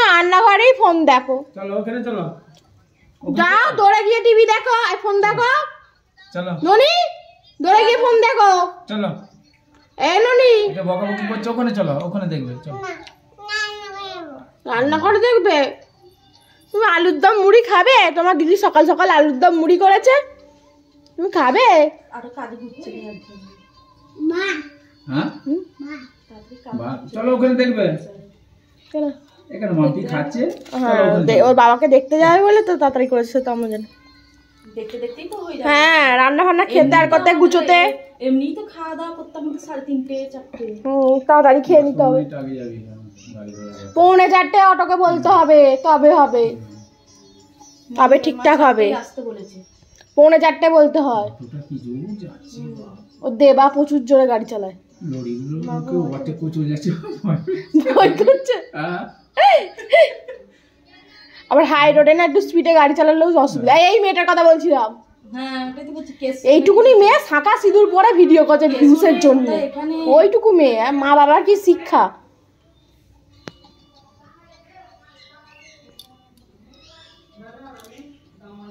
রান্নাঘরেই phone দেখো। চলো ওখানে চলো, যাও দৌড়ে গিয়ে টিভি দেখো, ফোন দেখো। চলো ননি দৌড়ে গিয়ে ফোন দেখো। চলো এই ননি এটা বকাবকি করছো, ওখানে চলো, ওখানে দেখবে। চলো রান্নাঘরে দেখবে। তুমি আলুর দম মুড়ি খাবে? তোমার দিদি সকাল সকাল আলুর দম মুড়ি করেছে, তুমি খাবে? আরো কাজে ঘুরছে মা। হ্যাঁ চলো ওখানে দেখবে। চলো এখানে মাম্পি খাচ্ছে। হ্যাঁ ওর বাবাকে দেখতে যাবে বলে তো তাড়াতাড়ি করেছে, তো আমার জন্য দেখতে দেখতেই তো হয়ে যাবে। হ্যাঁ রান্না ফান্না খেতে আর করতে গুছোতে এমনি তো খাওয়া দাওয়া করতে আমাদের 3:30 4টে। তাড়াতাড়ি খেয়ে নিতে হবে। 3:45 অটোকে বলতে হবে, তবে হবে, তবে ঠিকঠাক হবে। আসতে বলেছে 3:45 বলতে হয়। ও দেবা প্রচুর জোরে গাড়ি চালায়। আবার হাই রোডে না একটু স্পিডে গাড়ি চালালেও অসুবিধা। এই মেয়েটার কথা বলছিলাম, এইটুকুনি মেয়ে শাঁখা সিঁদুর পরে ভিডিও করছে ভিউসের জন্য। ওইটুকু মেয়ে, মা বাবার কি শিক্ষা।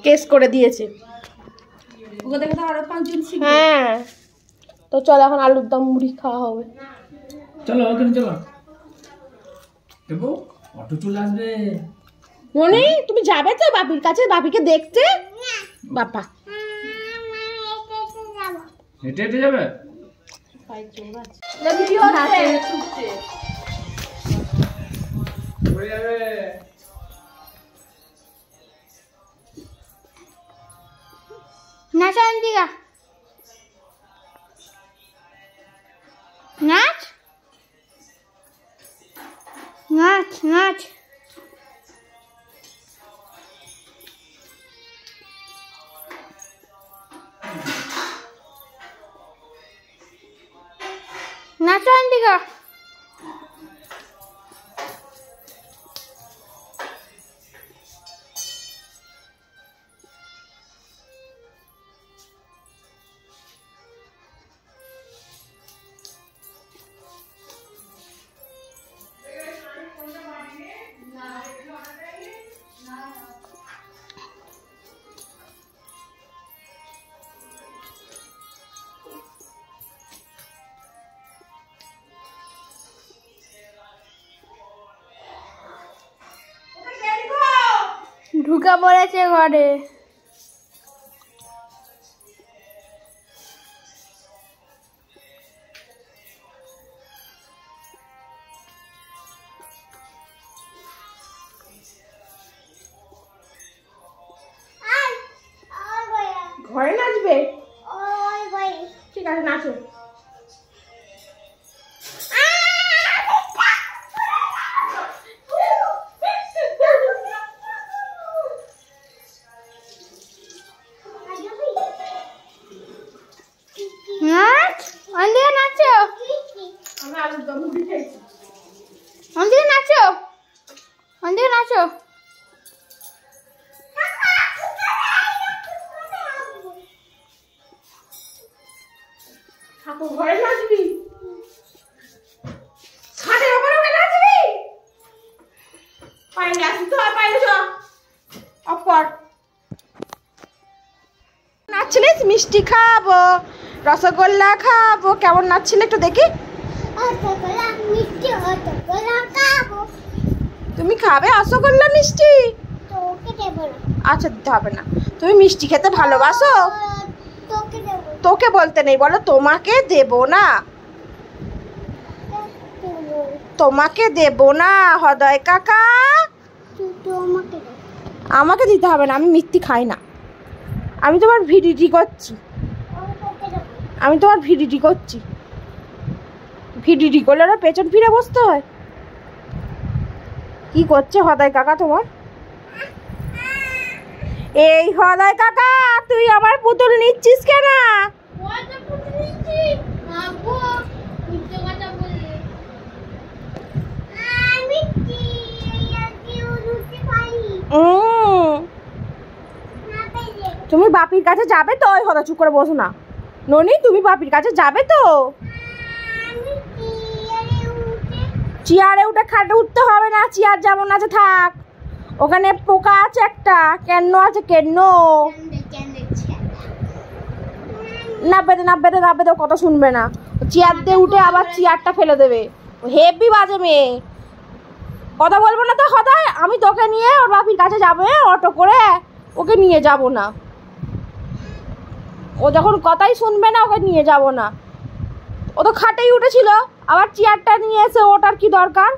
কেস করে দিয়েছে। হ্যাঁ তো চল এখন আলুর দম মুড়ি খাওয়া হবে। চলো ওখানে চলো, দেখো অটো চলে আসবে। মনি তুমি যাবে তো বাপির কাছে, বাপিকে দেখতে? বাবা হেঁটে হেঁটে যাবে? নাচ নাচ নাচ। নাচো আন্টিকা। ঢুকা পড়েছে ঘরে। ঘরে নাচবে? ঠিক আছে নাচো। নাচ অন্দিকে নাচো, আমি আলুর দম মুড়ি খাইছি। অন্দিকে নাচো, অন্দিকে নাচো। ঠাকুর ঘরে নাচবি? খাটের উপরে উঠে নাচবি? পাইলে আসি তো, পাইলে চ অফ কর। নাচছিলিস? মিষ্টি খাবো, রসগোল্লা খাবো, কেমন নাচছিল একটু দেখি। তুমি খাবে রসগোল্লা মিষ্টি? আচ্ছা দিতে হবে না। তুমি মিষ্টি খেতে ভালোবাসো? তোকে বলতে নেই, বলো তোমাকে দেব না, তোমাকে দেব না হৃদয় কাকা। আমাকে দিতে হবে না, আমি মিষ্টি খাই না। আমি তোমার ভিডিটি করছি, আমি তোমার ভিডিটি করছি। ভিডিটি করলে ওরা পেছন ফিরে বসতে হয়। কি করছে হৃদয় কাকা তোমার? এই হৃদয় কাকা তুই আমার পুতুল নিচ্ছিস কেন? তুমি বাপির কাছে যাবে তো? ওই হদা চুপ করে বসো না। ননি তুমি বাপির কাছে যাবে তো? চেয়ারে উঠে খাটে উঠতে হবে না, চেয়ার যেমন আছে থাক। ওখানে পোকা আছে একটা, কেন আছে কেন? না বেঁধে কথা শুনবে না। চেয়ার দিয়ে উঠে আবার চেয়ারটা ফেলে দেবে। হেভি বাজে মেয়ে, কথা বলবো না তো কথায়। আমি তোকে নিয়ে ওর বাপির কাছে যাবে অটো করে, ওকে নিয়ে যাব না। ও যখন কথাই শুনবে না ওকে নিয়ে যাব না। ও তো খাটেই উঠেছিল, আবার চেয়ারটা নিয়ে এসে ওটার কি দরকার?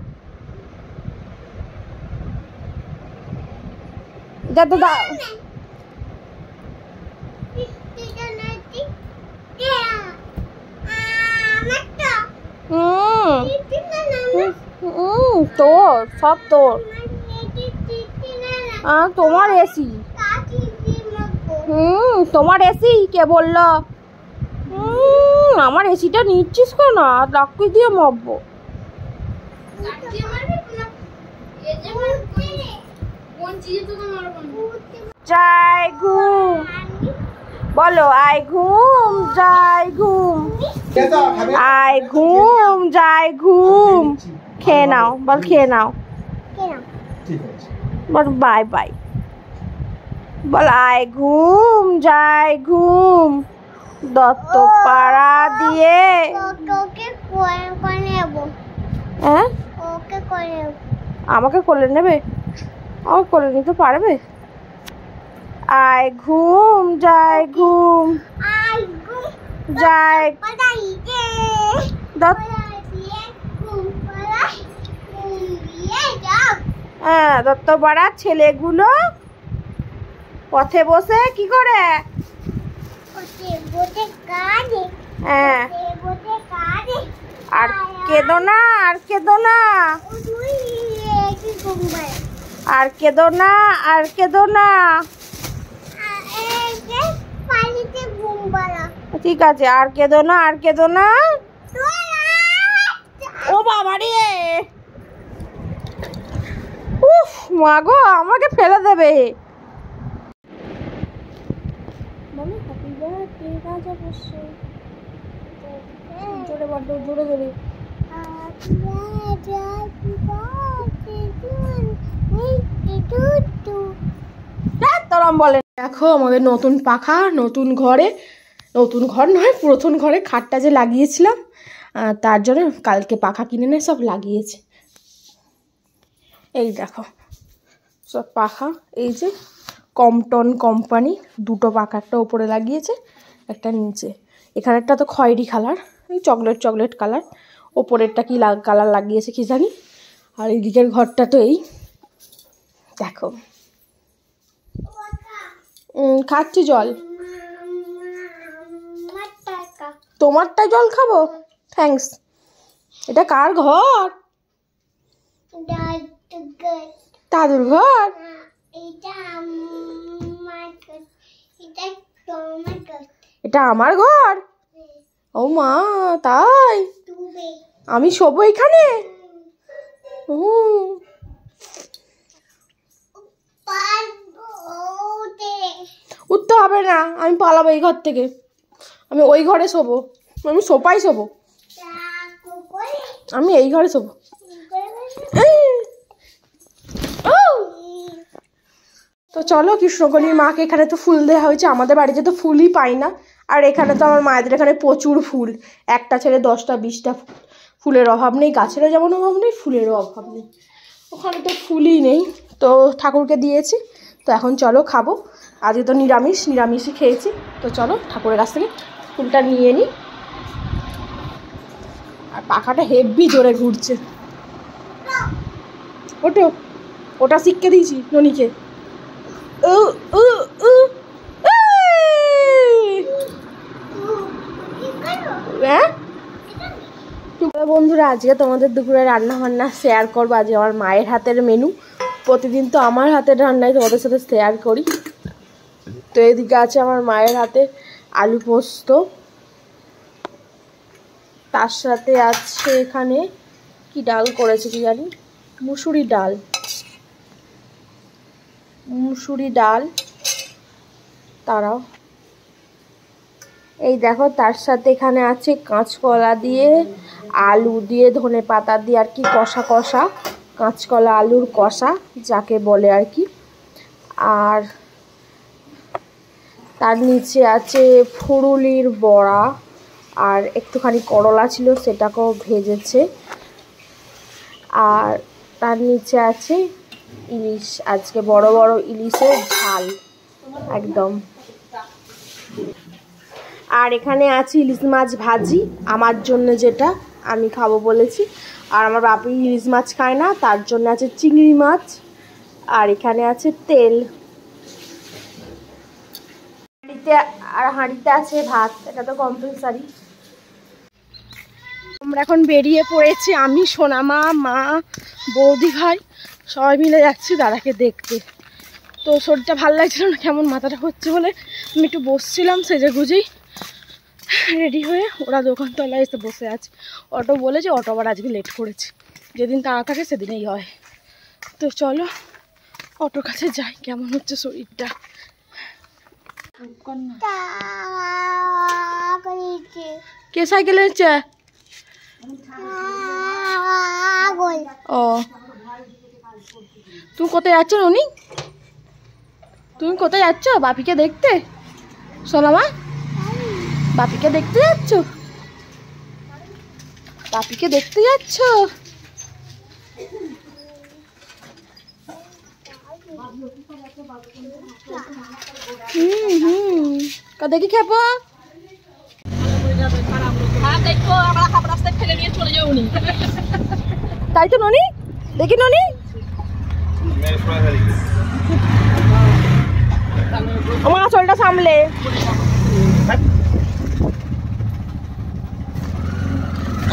তোর সব তোর, তোমার এসি। তোমার এসি কে বললো? আমার এসিটা নিচ্ছিস কেন? লাক্কি দিয়ে মারবো। যাই ঘুম বলো, আই ঘুম যাই ঘুম, আই ঘুম যাই ঘুম। খেয়ে নাও বল, খেয়ে নাও বল, বাই বাই বল। আই ঘুম যাই ঘুম, দত্তপাড়া দিয়ে। হ্যাঁ আমাকে কোলে নেবে? আমাকে কোলে নিতে পারবে? আয় ঘুম যাই ঘুম যাই। হ্যাঁ দত্তপাড়ার ছেলেগুলো পথে বসে কি করে? হ্যাঁ আর কেঁদো না, আর কেঁদো না, আর কেঁদো না, আর কেঁদো না। ঠিক আছে, আর কেঁদো না, আর কেঁদো না। ও বাবা রে, উফ মা গো, আমাকে ফেলে দেবে। জোরে বড্ড জোরে জোরে। বলে দেখো আমাদের নতুন পাখা, নতুন ঘরে, নতুন ঘর নয় পুরাতন ঘরে খাটটা যে লাগিয়েছিলাম, তার জন্য কালকে পাখা কিনে নিয়ে সব লাগিয়েছে। এই দেখো সব পাখা, এই যে কমটন কোম্পানি দুটো পাখা, একটা ওপরে লাগিয়েছে একটা নিচে। এখানেরটা তো খয়েরি কালার, এই চকলেট চকলেট কালার, ওপরেরটা কি কালার লাগিয়েছে কি জানি। আর এই দিকের ঘরটা তো এই দেখো। খাচ্ছি জল। তোমারটাই জল খাবো? থ্যাঙ্কস। এটা কার ঘর? দাদুর ঘর। এটা আমার ঘর? ও মা তাই? আমি শোবো এখানে? উঠতে হবে না, আমি পালাবো এই ঘর থেকে। আমি ওই ঘরে শোবো, আমি সোফায় শোবো, আমি এই ঘরে শোবো। তো চলো কৃষ্ণকলির মাকে, এখানে তো ফুল দেওয়া হয়েছে, আমাদের বাড়িতে তো ফুলই পাই না। আর এখানে তো আমার মায়েদের এখানে প্রচুর ফুল, একটা ছেড়ে 10টা 20টা ফুলের অভাব নেই, গাছেরও যেমন অভাব নেই, ফুলেরও অভাব নেই। ওখানে তো ফুলই নেই, তো ঠাকুরকে দিয়েছি। তো এখন চলো খাবো, আজকে তো নিরামিষই খেয়েছি। তো চলো ঠাকুরের কাছ থেকে ফুলটা নিয়ে নিই। আর পাখাটা হেভি জোরে ঘুরছে। ওটা শিখকে দিয়েছি ননিকে। বন্ধুরা আজকে তোমাদের দুপুরে রান্না বান্না শেয়ার করবো। আজকে আমার মায়ের হাতের মেনু, প্রতিদিন তো আমার হাতের রান্নাই তোমাদের সাথে শেয়ার করি। তো এদিকে আছে আমার মায়ের হাতে আলু পোস্ত, তার সাথে আছে এখানে কি ডাল করেছে কি জানি, মুসুরি ডাল। তারাও এই দেখো তার সাথে এখানে আছে কাঁচকলা দিয়ে, আলু দিয়ে, ধনে পাতা দিয়ে আর কি কষা কষা, কাঁচকলা আলুর কষা যাকে বলে আর কি। আর তার নিচে আছে ফুরুলির বড়া, আর একটুখানি করলা ছিল সেটাকেও ভেজেছে। আর তার নিচে আছে ইলিশ, আজকে বড় বড় ইলিশের ঝাল একদম। আর এখানে আছে ইলিশ মাছ ভাজি আমার জন্য, যেটা আমি খাবো বলেছি। আর আমার বাপি ইলিশ মাছ খায় না, তার জন্য আছে চিংড়ি মাছ। আর এখানে আছে তেল, আর হাঁড়িতে আছে ভাত, এটা তো কম্পালসারি। আমরা এখন বেরিয়ে পড়েছি, আমি, সোনামা, মা, বৌদি ভাই সবাই মিলে যাচ্ছি দাদাকে দেখতে। তো শরীরটা ভালো লাগছিল না, কেমন মাথাটা হচ্ছে বলে আমি একটু বসছিলাম সেজে গুজেই রেডি হয়ে। ওরা দোকানতলায় এসে বসে আছে, অটো বলেছে, অটো আবার আজকে লেট করেছে, যেদিন তাড়া থাকে সেদিনেই হয়। তো চলো অটোর কাছে যাই, কেমন হচ্ছে শরীরটা। কে সাইকেল এসছে? ও তুমি কোথায় যাচ্ছ ননি? তুমি কোথায় যাচ্ছ? বাপিকে দেখতে? সোনামা, বাপিকে দেখতে যাচ্ছ? বাপিকে দেখতে যাচ্ছ? দেখি খেপো, তাই তো ননি, দেখি ননি। আমার আঁচলটা সামলে,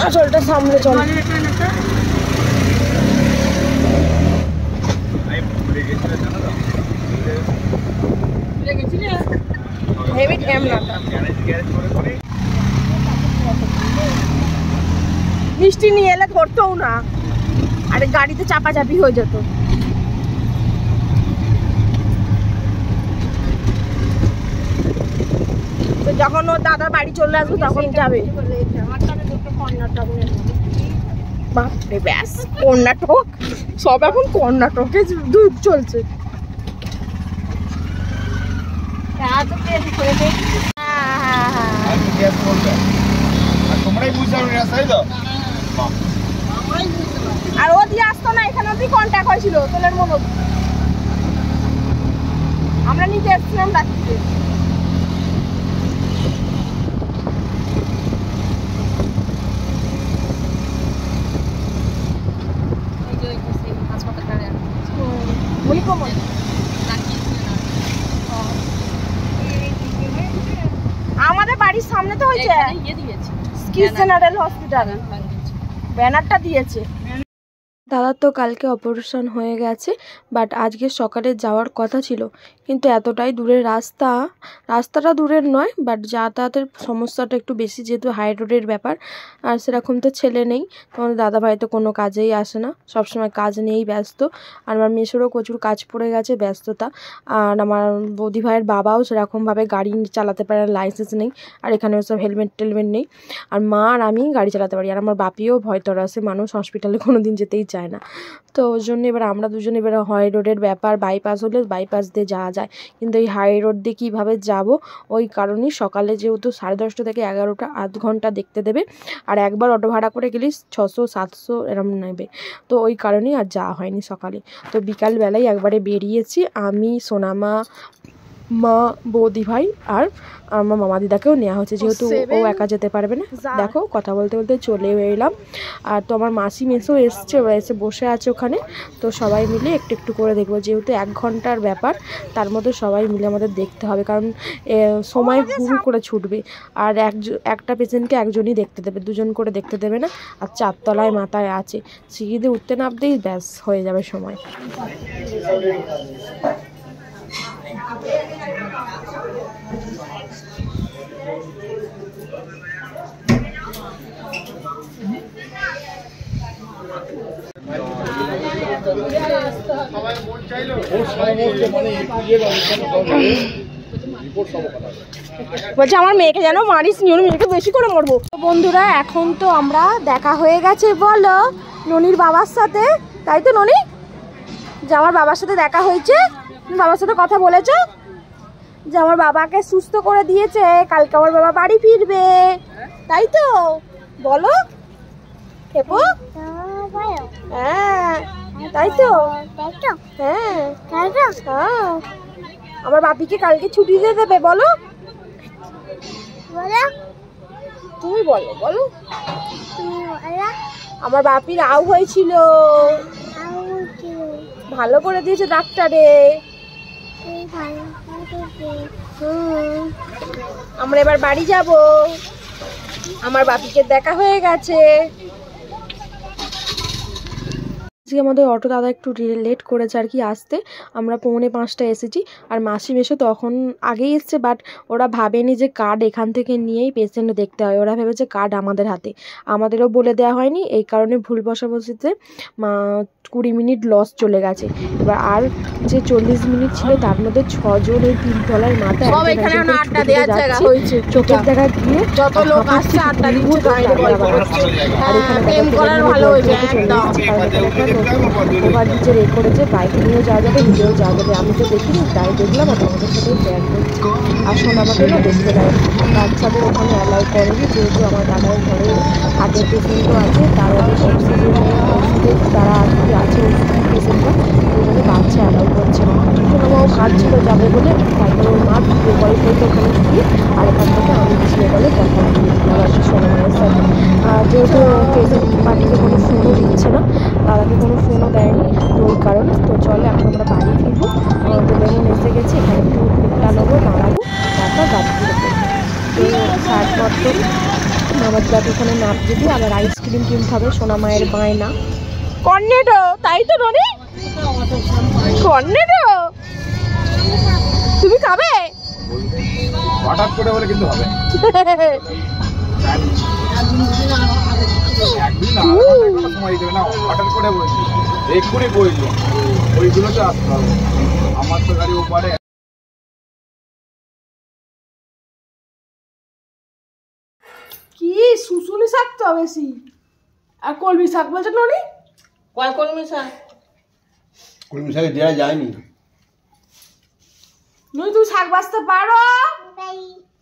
আঁচলটা সামলে চল। হেভি ক্যামেরাটা, মিষ্টি নিয়ে এলে ধরতেও না, আরে গাড়িতে চাপাচাপি হয়ে যেত। তো যখন ওর দাদার বাড়ি চলে আসবে তখন যাবে। বাপরে ব্যাস, কর্ণাটক সব এখন কর্ণাটকে দুধ চলছে। আর ও দিয়ে আসতো না, এখানে অব্দি কন্ট্যাক্ট হয়েছিল তোলের মনে, আমরা নিতে এসেছিলাম রাত্রিতে। আমাদের বাড়ির সামনে তো হয়েছে জেনারেল হসপিটাল, ব্যানারটা দিয়েছে। দাদার তো কালকে অপারেশন হয়ে গেছে, বাট আজকে সকালে যাওয়ার কথা ছিল, কিন্তু এতটাই দূরের রাস্তাটা দূরের নয়, বাট যাতায়াতের সমস্যাটা একটু বেশি, যেহেতু হাই রোডের ব্যাপার। আর সেরকম তো ছেলে নেই, তোমাদের দাদাভাই তো কোনো কাজেই আসে না, সবসময় কাজ নিয়েই ব্যস্ত। আর আমার মেসোরও প্রচুর কাজ পড়ে গেছে, ব্যস্ততা। আর আমার বৌদি ভাইয়ের বাবাও সেরকমভাবে গাড়ি চালাতে পারে, লাইসেন্স নেই, আর এখানে সব হেলমেট টেলমেট নেই। আর মা আর আমি গাড়ি চালাতে পারি, আর আমার বাপিও ভয়তর আছে মানুষ, হসপিটালে কোনো দিন যেতেই চায় না। তো ওই জন্য এবার আমরা দুজনে, এবার হাই রোডের ব্যাপার, বাইপাস হলে বাইপাস দিয়ে যাওয়া যায়, কিন্তু এই হাই রোড দিয়ে কীভাবে যাব, ওই কারণেই সকালে যেহেতু 10:30 থেকে 11টা, আধ ঘন্টা দেখতে দেবে, আর একবার অটো ভাড়া করে গেলে 600-700 এরম নেবে, তো ওই কারণেই আর যাওয়া হয়নি সকালে। তো বিকালবেলায় একবারে বেরিয়েছি আমি, সোনামা, মা, বৌদি ভাই, আর আমার মামা দিদাকেও নেওয়া হচ্ছে, যেহেতু ও একা যেতে পারবে না। দেখো কথা বলতে বলতে চলে এলাম। আর তো আমার মাসি মেসো এসছে, ওরা এসে বসে আছে ওখানে, তো সবাই মিলে একটু একটু করে দেখবো, যেহেতু 1 ঘন্টার ব্যাপার, তার মধ্যে সবাই মিলে আমাদের দেখতে হবে, কারণ সময় হুড় করে ছুটবে। আর একটা পেশেন্টকে একজনই দেখতে দেবে, 2জন করে দেখতে দেবে না। আর 4 তলায় মাথায় আছে, সিঁড়িতে উঠতে নামতেই ব্যাস হয়ে যাবে সময়। বলছে আমার মেয়েকে যেন মারিস নি, ওর মেয়েকে বেশি করে মারবো। বন্ধুরা এখন তো আমরা দেখা হয়ে গেছে বলো ননির বাবার সাথে, তাই তো ননি? যে আমার বাবার সাথে দেখা হয়েছে, বাবার সাথে কথা বলেছো যে আমার বাবাকে সুস্থ করে দিয়েছে, কালকে আমার বাবা বাড়ি ফিরবে, তাই তো বলো খেপো? হ্যাঁ তাই তো, হ্যাঁ আমার বাপিকে কালকে ছুটি দিয়ে দেবে বলো? তুমি বলো বলো। আমার বাপির আউ হয়েছিল, ভালো করে দিয়েছে ডাক্তারে। আমরা এবার বাড়ি যাব, আমার বাপিকে দেখা হয়ে গেছে। আজকে আমাদের অটো দাদা একটু লেট করেছে আর কি আসতে, আমরা 4:45 এসেছি। আর মাসি মেশো তখন আগেই এসছে, বাট ওরা ভাবেনি যে কার্ড এখান থেকে নিয়েই পেশেন্ট দেখতে হয়, ওরা ভেবেছে কার্ড আমাদের হাতে, আমাদেরও বলে দেওয়া হয়নি, এই কারণে ভুল বসাবসিতে 20 মিনিট লস চলে গেছে। এবার আর যে 40 মিনিট ছিল তার মধ্যে 6 জন এই 3 তলায় মাথায় চোখের দেখা গিয়ে যত লোক আসছে আড্ডা দিচ্ছে, আর এখানে ওভার নিচে রেক করেছে, বাইক নিয়েও যাওয়া যাবে, নিজেও যাওয়া যাবে। আমি তো দেখিনি, তাই দেখলাম আর তোমাদের সাথে শেয়ার করছি। আর সোনামাকে না দেখতে দেয়, বাচ্চাদের ওখানে অ্যালাউ করেনি, যেহেতু আমার দাদার ঘরে হার্টের পেশেন্টও আছে, তার ওষুধের তারা আছে ওষুধের পেশেন্টরা, ওই জন্য বাচ্চা অ্যালাউ করছে না। সোনামাও কাঁদছিল যাবে বলে, তারপরে ওর মা ভিডিও কল করতে ওখানে গিয়ে আর এখান থেকে আমি ছিল বলে কথা বলছি সোনামায়ের সাথে। যেহেতু পেশেন্ট পার্টিকে কোনো ফোনও দিচ্ছে না, দাদাকে কোনো ফোনও দেয়নি, তো ওই কারণে। তো চলে এখন আমরা বাড়ি ফিরবো, তো বেমন এসে গেছি, এখানে একটু ঘুরটা নেবো, দাঁড়াবো, তারপর গাড়ি ফিরে পড়বো। তো তারপর তো মামার দাদা ওখানে নাপ দিবি, আবার আইসক্রিম কিনতে হবে, সোনামায়ের বায়না। কর্নেটো, তাই তো ননি? কর্নেটো তুমি খাবে? হঠাৎ করে বলে কিন্তু হবে সময় দেবে না, হঠাৎ করে বলছি এক্ষুনি বললো ওইগুলো তো আসতে হবে, আমার তো গাড়ি ওপারে। কি শুশুনি শাক তো বেশি, আর কলমি শাক বলছে ননি? কয় কলমি শাক? কলমি শাকে দেওয়া যায়নি। নই তুমি শাক বাছতে পারো?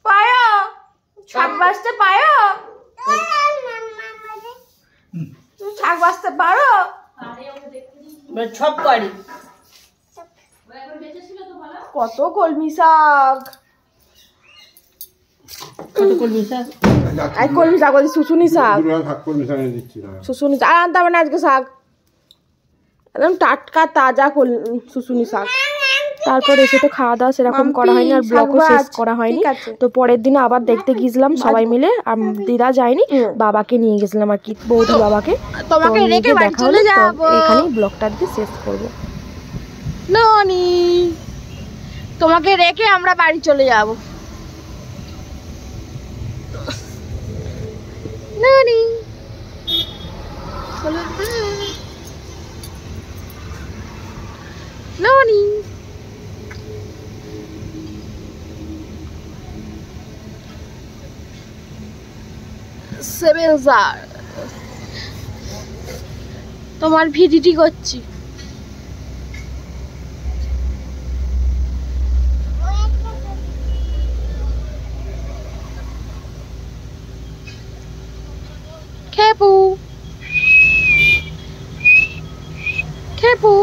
পারো? শাক বাছতে পারো? তুমি শাক বাছতে পারো? সব পারি। কত কলমি শাক, কত কলমি শাক? আর কলমি শাক বলছি শুশুনি শাক, কলমি শাক দিচ্ছি না, শুশুনি শাক আনতে হবে না আজকে, শাক একদম টাটকা তাজা শুশুনি শাক। তারপর এসে তো খাওয়া দাওয়া সেরকম করা হয়নি, আর ব্লগও শেষ করা হয়নি। তো পরের দিনে আবার দেখতে গিয়েছিলাম সবাই মিলে, আর দিদা যায়নি, বাবাকে নিয়ে গেছিলাম আর কি, বৌদি বাবাকে। তোমাকে রেখে বাড়ি চলে যাব, এখানেই ব্লগটা দিয়ে শেষ করব। ননি তোমাকে রেখে আমরা বাড়ি চলে যাব। ননি ননি তোমার ভিডিটি করছি। খেপু খেপু